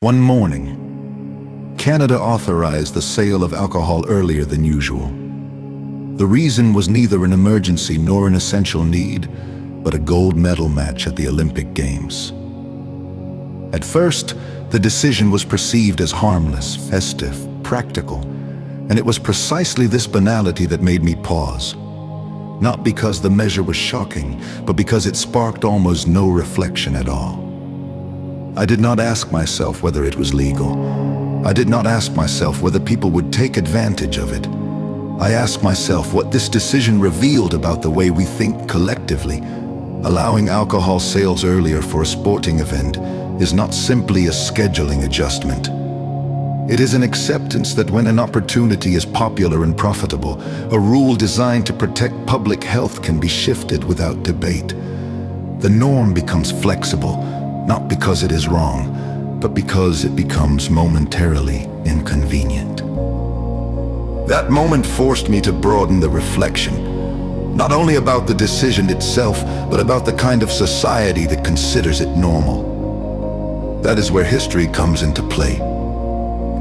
One morning, Canada authorized the sale of alcohol earlier than usual. The reason was neither an emergency nor an essential need, but a gold medal match at the Olympic Games. At first, the decision was perceived as harmless, festive, practical, and it was precisely this banality that made me pause. Not because the measure was shocking, but because it sparked almost no reflection at all. I did not ask myself whether it was legal. I did not ask myself whether people would take advantage of it. I asked myself what this decision revealed about the way we think collectively. Allowing alcohol sales earlier for a sporting event is not simply a scheduling adjustment. It is an acceptance that when an opportunity is popular and profitable, a rule designed to protect public health can be shifted without debate. The norm becomes flexible, not because it is wrong, but because it becomes momentarily inconvenient. That moment forced me to broaden the reflection, not only about the decision itself, but about the kind of society that considers it normal. That is where history comes into play.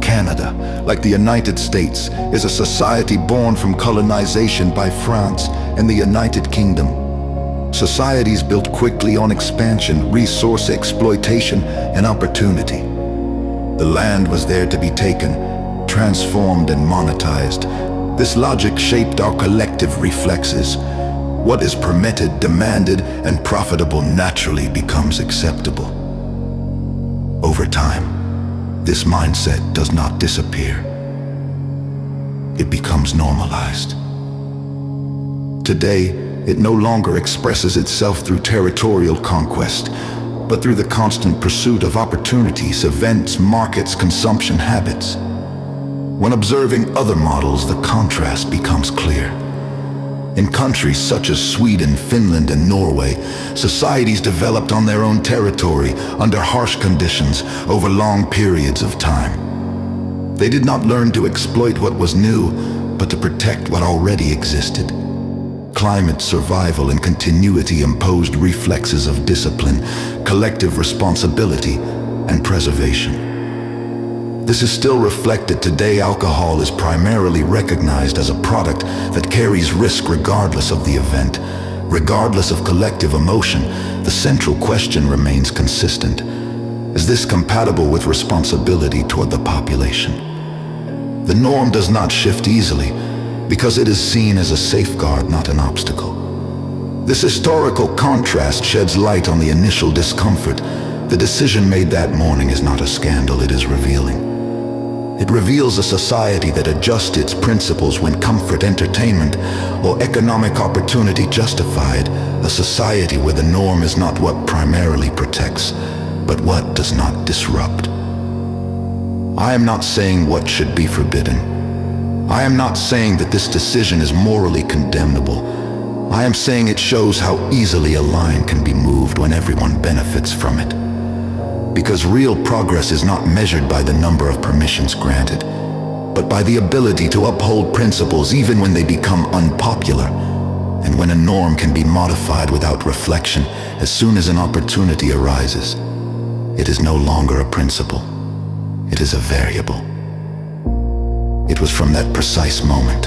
Canada, like the United States, is a society born from colonization by France and the United Kingdom. Societies built quickly on expansion, resource exploitation, and opportunity. The land was there to be taken, transformed and monetized. This logic shaped our collective reflexes. What is permitted, demanded, and profitable naturally becomes acceptable. Over time, this mindset does not disappear. It becomes normalized. Today, it no longer expresses itself through territorial conquest, but through the constant pursuit of opportunities, events, markets, consumption habits. When observing other models, the contrast becomes clear. In countries such as Sweden, Finland, and Norway, societies developed on their own territory under harsh conditions over long periods of time. They did not learn to exploit what was new, but to protect what already existed. Climate survival and continuity imposed reflexes of discipline, collective responsibility, and preservation. This is still reflected today. Alcohol is primarily recognized as a product that carries risk regardless of the event. Regardless of collective emotion, the central question remains consistent. Is this compatible with responsibility toward the population? The norm does not shift easily because it is seen as a safeguard, not an obstacle. This historical contrast sheds light on the initial discomfort. The decision made that morning is not a scandal, it is revealing. It reveals a society that adjusts its principles when comfort, entertainment, or economic opportunity justified, a society where the norm is not what primarily protects, but what does not disrupt. I am not saying what should be forbidden. I am not saying that this decision is morally condemnable. I am saying it shows how easily a line can be moved when everyone benefits from it. Because real progress is not measured by the number of permissions granted, but by the ability to uphold principles even when they become unpopular, and when a norm can be modified without reflection as soon as an opportunity arises. It is no longer a principle. It is a variable. It was from that precise moment,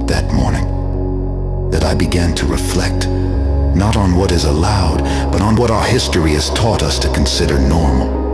that morning, that I began to reflect, not on what is allowed, but on what our history has taught us to consider normal.